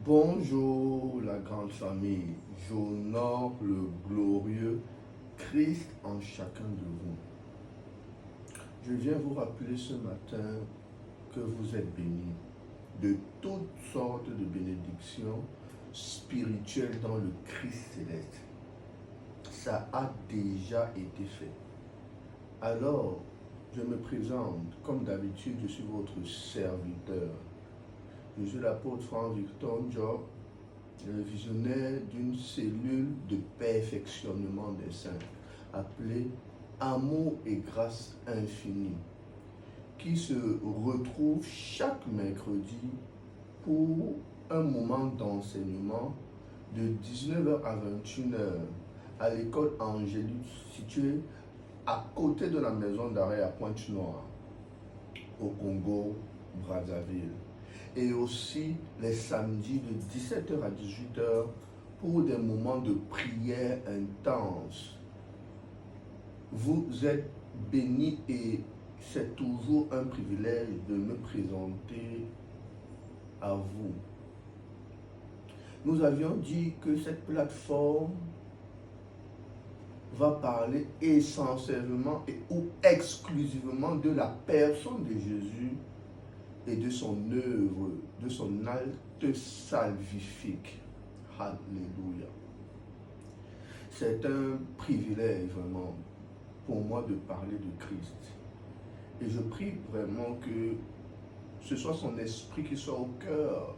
Bonjour la grande famille, j'honore le glorieux Christ en chacun de vous. Je viens vous rappeler ce matin que vous êtes bénis de toutes sortes de bénédictions spirituelles dans le Christ céleste. Ça a déjà été fait. Alors, je me présente, comme d'habitude, je suis votre serviteur. Je suis l'apôtre Franck Victor Job, le visionnaire d'une cellule de perfectionnement des saints, appelée Amour et Grâce Infinie, qui se retrouve chaque mercredi pour un moment d'enseignement de 19h à 21h à l'école angélique située à côté de la maison d'arrêt à Pointe-Noire, au Congo, Brazzaville. Et aussi les samedis de 17h à 18h pour des moments de prière intense. Vous êtes bénis et c'est toujours un privilège de me présenter à vous. Nous avions dit que cette plateforme va parler essentiellement ou exclusivement de la personne de Jésus et de son œuvre, de son acte salvifique. Alléluia. C'est un privilège vraiment pour moi de parler de Christ. Et je prie vraiment que ce soit son esprit qui soit au cœur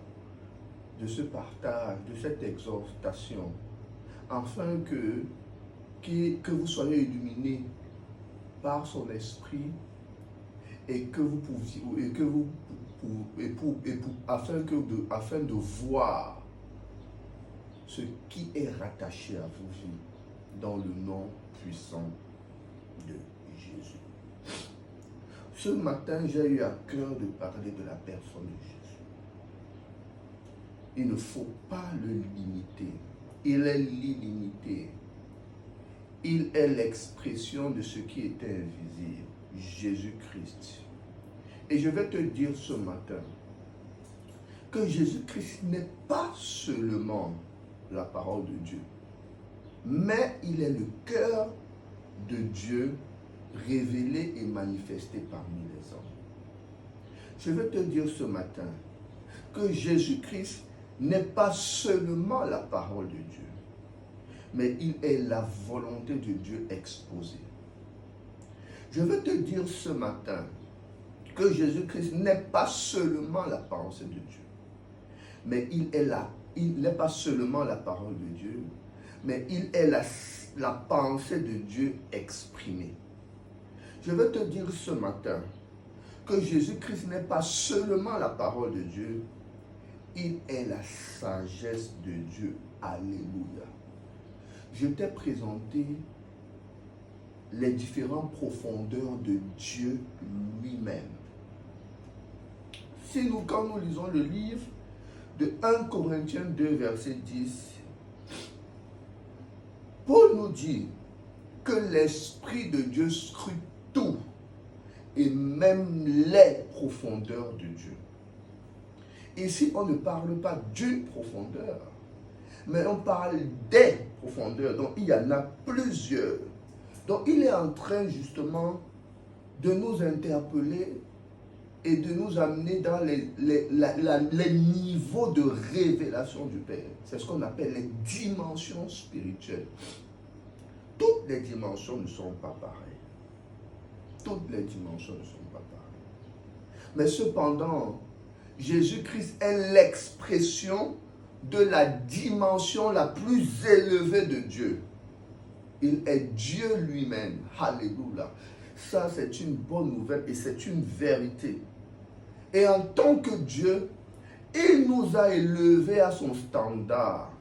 de ce partage, de cette exhortation, afin que vous soyez illuminés par son esprit et que vous pouviez, afin de voir ce qui est rattaché à vous dans le nom puissant de Jésus. Ce matin, j'ai eu à cœur de parler de la personne de Jésus. Il ne faut pas le limiter. Il est l'illimité. Il est l'expression de ce qui était invisible, Jésus-Christ. Et je vais te dire ce matin que Jésus-Christ n'est pas seulement la parole de Dieu, mais il est le cœur de Dieu révélé et manifesté parmi les hommes. Je vais te dire ce matin que Jésus-Christ n'est pas seulement la parole de Dieu, mais il est la volonté de Dieu exposée. Je veux te dire ce matin que Jésus-Christ n'est pas seulement la pensée de Dieu, mais il n'est pas seulement la parole de Dieu, mais il est la pensée de Dieu exprimée. Je veux te dire ce matin que Jésus-Christ n'est pas seulement la parole de Dieu, il est la sagesse de Dieu. Alléluia. Je t'ai présenté les différentes profondeurs de Dieu lui-même. Quand nous lisons le livre de 1 Corinthiens 2, verset 10, Paul nous dit que l'Esprit de Dieu scrute tout, et même les profondeurs de Dieu. Ici, on ne parle pas d'une profondeur, mais on parle des profondeurs. Donc, il y en a plusieurs. Donc, il est en train justement de nous interpeller et de nous amener dans les niveaux de révélation du Père. C'est ce qu'on appelle les dimensions spirituelles. Toutes les dimensions ne sont pas pareilles. Toutes les dimensions ne sont pas pareilles. Mais cependant, Jésus-Christ est l'expression de la dimension la plus élevée de Dieu. Il est Dieu lui-même. Alléluia. Ça, c'est une bonne nouvelle et c'est une vérité. Et en tant que Dieu, il nous a élevés à son standard.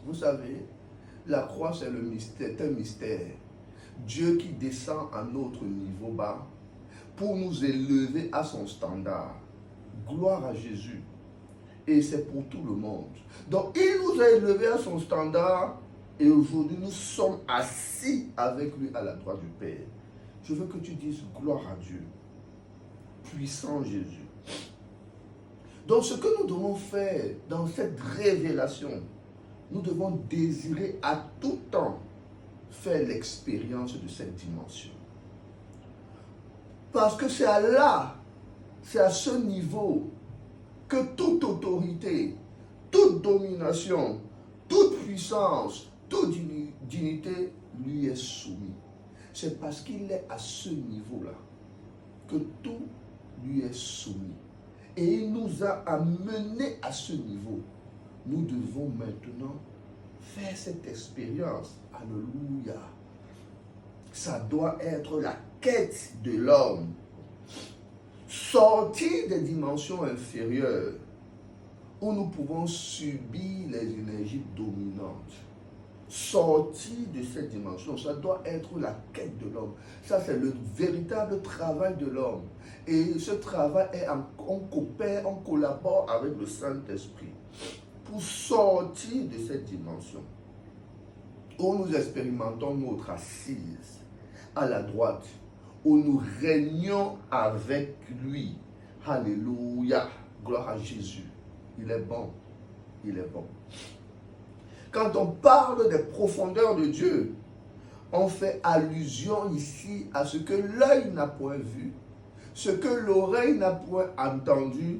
Vous savez, la croix, c'est un mystère. Dieu qui descend à notre niveau bas pour nous élever à son standard. Gloire à Jésus. Et c'est pour tout le monde. Donc, il nous a élevés à son standard et aujourd'hui, nous sommes assis avec lui à la droite du Père. Je veux que tu dises gloire à Dieu. Puissant Jésus. Donc ce que nous devons faire dans cette révélation, nous devons désirer à tout temps faire l'expérience de cette dimension. Parce que c'est à ce niveau que toute autorité, toute domination, toute puissance, toute dignité lui est soumise. C'est parce qu'il est à ce niveau-là que tout lui est soumis. Et il nous a amenés à ce niveau. Nous devons maintenant faire cette expérience. Alléluia. Ça doit être la quête de l'homme. Sortir des dimensions inférieures où nous pouvons subir les énergies dominantes. Sortir de cette dimension, ça doit être la quête de l'homme. Ça, c'est le véritable travail de l'homme. Et ce travail, on coopère, on collabore avec le Saint-Esprit pour sortir de cette dimension où nous expérimentons notre assise à la droite, où nous régnons avec lui. Alléluia. Gloire à Jésus. Il est bon. Il est bon. Quand on parle des profondeurs de Dieu, on fait allusion ici à ce que l'œil n'a point vu, ce que l'oreille n'a point entendu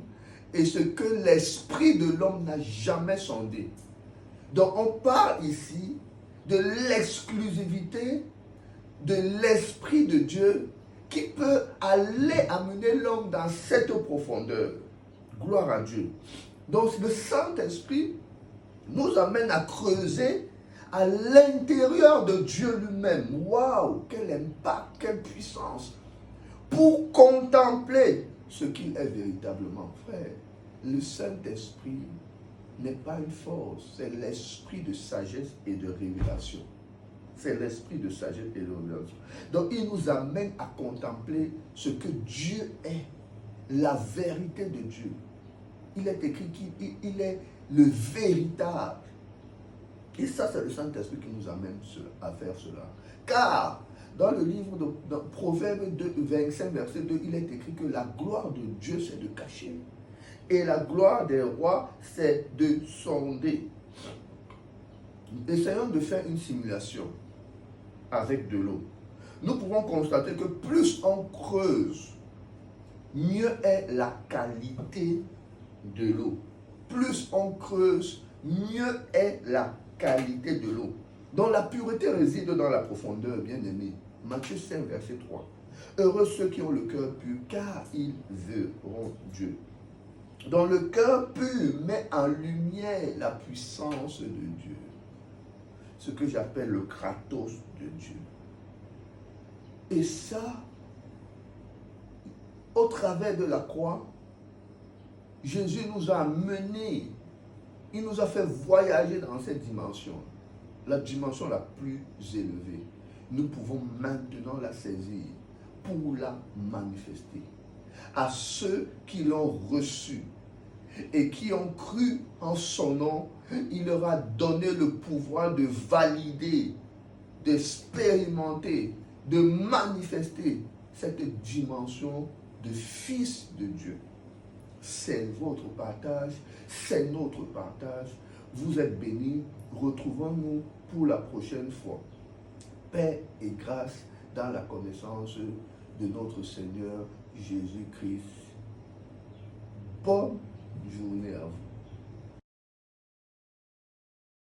et ce que l'esprit de l'homme n'a jamais sondé. Donc on parle ici de l'exclusivité de l'esprit de Dieu qui peut aller amener l'homme dans cette profondeur. Gloire à Dieu. Donc le Saint-Esprit nous amène à creuser à l'intérieur de Dieu lui-même. Waouh, quel impact, quelle puissance. Pour contempler ce qu'il est véritablement. Frère, le Saint-Esprit n'est pas une force, c'est l'esprit de sagesse et de révélation. C'est l'esprit de sagesse et de révélation. Donc il nous amène à contempler ce que Dieu est, la vérité de Dieu. Il est écrit qu'il est le véritable. Et ça, c'est le Saint-Esprit qui nous amène à faire cela. Car, dans le livre de Proverbes 2, 25, verset 2, il est écrit que la gloire de Dieu, c'est de cacher. Et la gloire des rois, c'est de sonder. Essayons de faire une simulation avec de l'eau. Nous pouvons constater que plus on creuse, mieux est la qualité de l'eau. Plus on creuse, mieux est la qualité de l'eau. Donc la pureté réside dans la profondeur, bien-aimé. Matthieu 5, verset 3. Heureux ceux qui ont le cœur pur, car ils verront Dieu. Donc le cœur pur met en lumière la puissance de Dieu. Ce que j'appelle le kratos de Dieu. Et ça, au travers de la croix, Jésus nous a menés, il nous a fait voyager dans cette dimension, la dimension la plus élevée. Nous pouvons maintenant la saisir pour la manifester. À ceux qui l'ont reçu et qui ont cru en son nom, il leur a donné le pouvoir de valider, d'expérimenter, de manifester cette dimension de fils de Dieu. C'est votre partage, c'est notre partage. Vous êtes bénis. Retrouvons-nous pour la prochaine fois. Paix et grâce dans la connaissance de notre Seigneur Jésus-Christ. Bonne journée à vous.